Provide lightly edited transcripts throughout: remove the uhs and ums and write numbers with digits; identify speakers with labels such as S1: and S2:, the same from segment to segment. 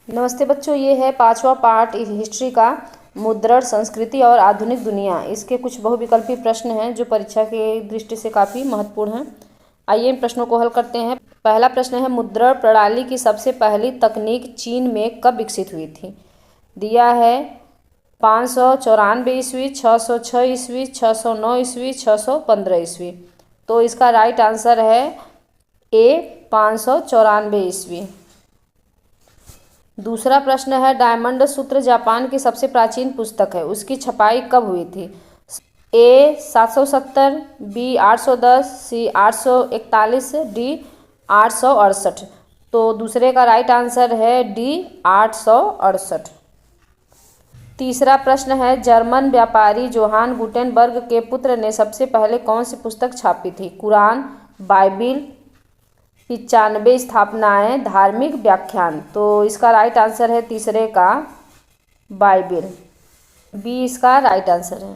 S1: नमस्ते बच्चों, ये है पांचवा पार्ट हिस्ट्री का, मुद्रण, संस्कृति और आधुनिक दुनिया। इसके कुछ बहुविकल्पी प्रश्न हैं जो परीक्षा की दृष्टि से काफ़ी महत्वपूर्ण हैं। आइए इन प्रश्नों को हल करते हैं। पहला प्रश्न है, मुद्रण प्रणाली की सबसे पहली तकनीक चीन में कब विकसित हुई थी? दिया है 594 ईस्वी, 606 ईस्वी, 609 ईस्वी, 615 ईस्वी। तो इसका राइट आंसर है ए 594 ईस्वी। दूसरा प्रश्न है, डायमंड सूत्र जापान की सबसे प्राचीन पुस्तक है, उसकी छपाई कब हुई थी? ए 770, बी 810, सी 841, डी 868। तो दूसरे का राइट आंसर है डी 868। तीसरा प्रश्न है, जर्मन व्यापारी जोहान गुटेनबर्ग के पुत्र ने सबसे पहले कौन सी पुस्तक छापी थी? कुरान, बाइबिल, 95 स्थापनाएं, धार्मिक व्याख्यान। तो इसका राइट आंसर है तीसरे का बाइबिल, बी इसका राइट आंसर है।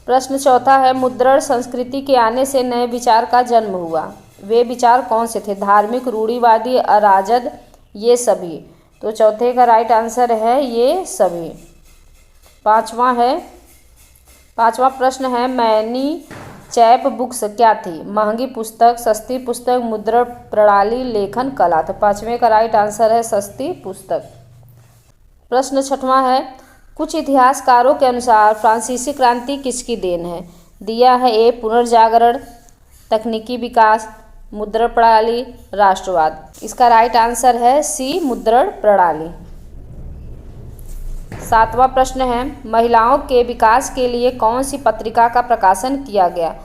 S1: प्रश्न चौथा है, मुद्रण संस्कृति के आने से नए विचार का जन्म हुआ, वे विचार कौन से थे? धार्मिक, रूढ़िवादी, अराजक, ये सभी। तो चौथे का राइट आंसर है ये सभी। पांचवा प्रश्न है, मैनी चैप बुक्स क्या थी? महंगी पुस्तक, सस्ती पुस्तक, मुद्रण प्रणाली, लेखन कला। तो पांचवें का राइट आंसर है सस्ती पुस्तक। प्रश्न छठवां है, कुछ इतिहासकारों के अनुसार फ्रांसीसी क्रांति किसकी देन है? दिया है ए पुनर्जागरण, तकनीकी विकास, मुद्रण प्रणाली, राष्ट्रवाद। इसका राइट आंसर है सी मुद्रण प्रणाली। सातवां प्रश्न है, महिलाओं के विकास के लिए कौन सी पत्रिका का प्रकाशन किया गया?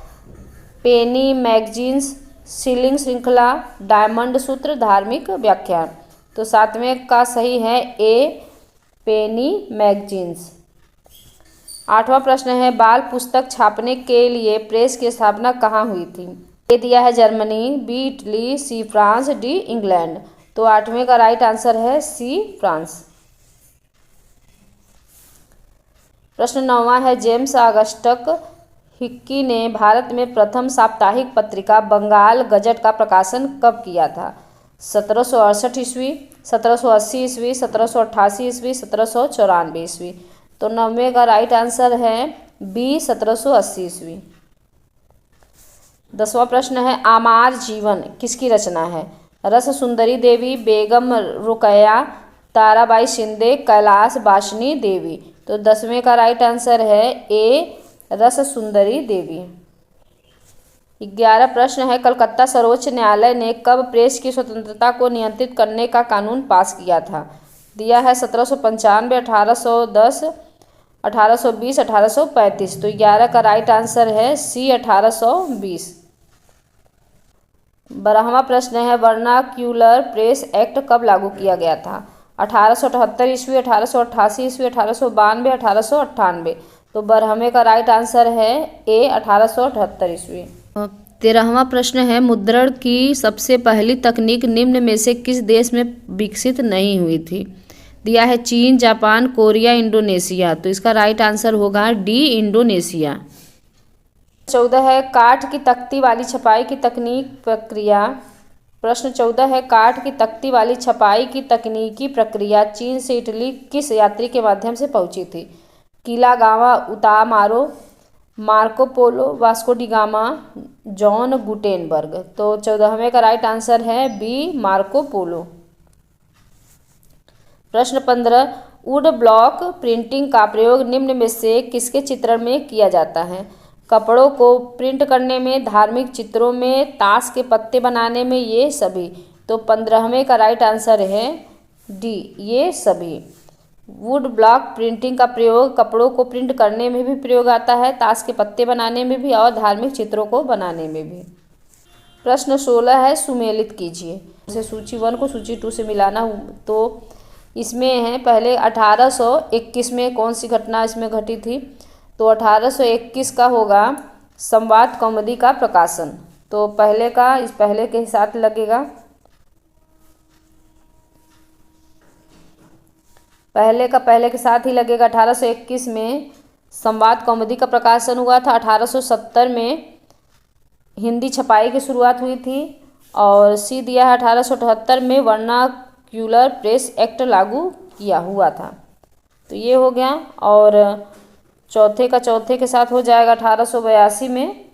S1: पेनी मैगजीन्स, सीलिंग श्रृंखला, डायमंड सूत्र, धार्मिक व्याख्यान। तो सातवें का सही है ए पेनी मैगजीन्स। आठवां प्रश्न है, बाल पुस्तक छापने के लिए प्रेस की स्थापना कहाँ हुई थी? ए दिया है Germany, B Italy, C France, D England. तो आठवें का राइट आंसर है सी फ्रांस। प्रश्न नौवां है, जेम्स ऑगस्टस हिक्की ने भारत में प्रथम साप्ताहिक पत्रिका बंगाल गजट का प्रकाशन कब किया था? 1768 ईस्वी, 1780 ईस्वी, 1788 ईस्वी, 1794 ईस्वी। तो 9वें का राइट आंसर है बी 1780 ईस्वी। 10वां प्रश्न है, आमार जीवन किसकी रचना है? रस सुंदरी देवी, बेगम रुकैया, ताराबाई शिंदे, कैलाश बासनी देवी। तो 10वें का राइट आंसर है ए रस सुंदरी देवी। 11 प्रश्न है, कलकत्ता सर्वोच्च न्यायालय ने कब प्रेस की स्वतंत्रता को नियंत्रित करने का कानून पास किया था? दिया है 1795, 1810, 1820, 1835। तो 11 का राइट आंसर है सी 1820। 12वां प्रश्न है, वर्नाक्यूलर प्रेस एक्ट कब लागू किया गया था? 1878 ईस्वी, 1888 ईस्वी, 1892, 1898। तो 12वें का राइट आंसर है ए 1878 ईस्वी। 13वां प्रश्न है, मुद्रण की सबसे पहली तकनीक निम्न में से किस देश में विकसित नहीं हुई थी? दिया है चीन, जापान, कोरिया, इंडोनेशिया। तो इसका राइट आंसर होगा डी इंडोनेशिया। 14 है, काठ की तख्ती वाली छपाई की तकनीक प्रक्रिया। प्रश्न 14 है, काठ की तख्ती वाली छपाई की तकनीकी प्रक्रिया चीन से इटली किस यात्री के माध्यम से पहुंची थी? किला गामा Utamaro, Marco Polo, Vasco da Gama, John Gutenberg. तो 14वें का राइट आंसर है बी मार्को पोलो। प्रश्न 15, वुड ब्लॉक प्रिंटिंग का प्रयोग निम्न में से किसके चित्रण में किया जाता है? कपड़ों को प्रिंट करने में, धार्मिक चित्रों में, ताश के पत्ते बनाने में, ये सभी। तो 15वें का राइट आंसर है डी ये सभी। वुड ब्लॉक प्रिंटिंग का प्रयोग कपड़ों को प्रिंट करने में भी प्रयोग आता है, ताश के पत्ते बनाने में भी और धार्मिक चित्रों को बनाने में भी। प्रश्न 16 है, सुमेलित कीजिए। जैसे सूची 1 को सूची 2 से मिलाना, तो इसमें है पहले 1821 में कौन सी घटना इसमें घटी थी? तो 1821 का होगा संवाद कौमुदी का प्रकाशन। तो पहले का इस पहले के साथ लगेगा, पहले के साथ ही लगेगा। 1821 में संवाद कौमुदी का प्रकाशन हुआ था। 1870 में हिंदी छपाई की शुरुआत हुई थी। और सी दिया है 1878 में वर्ना सर्कुलर प्रेस एक्ट लागू किया हुआ था। तो ये हो गया। और चौथे के साथ हो जाएगा 1882 में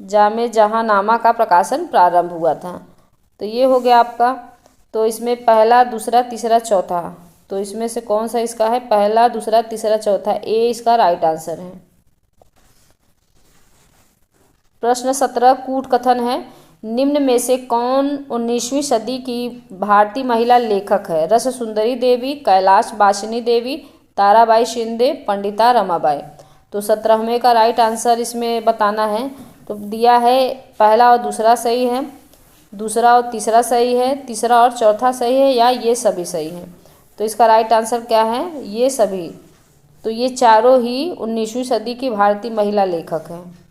S1: जामे जहांनामा का प्रकाशन प्रारंभ हुआ था। तो ये हो गया आपका। तो इसमें पहला, दूसरा, तीसरा, चौथा, तो इसमें से कौन सा इसका है? पहला, दूसरा, तीसरा, चौथा, ए इसका राइट आंसर है। प्रश्न 17 कूट कथन है। निम्न में से कौन 19वीं सदी की भारतीय महिला लेखक है? रस सुंदरी देवी, कैलाश बासिनी देवी, ताराबाई शिंदे, पंडिता रमाबाई। तो 17वें का राइट आंसर इसमें बताना है। तो दिया है पहला और दूसरा सही है, दूसरा और तीसरा सही है, तीसरा और चौथा सही है, या ये सभी सही है। तो इसका राइट आंसर क्या है? ये सभी। तो ये चारों ही 19वीं सदी की भारतीय महिला लेखक हैं।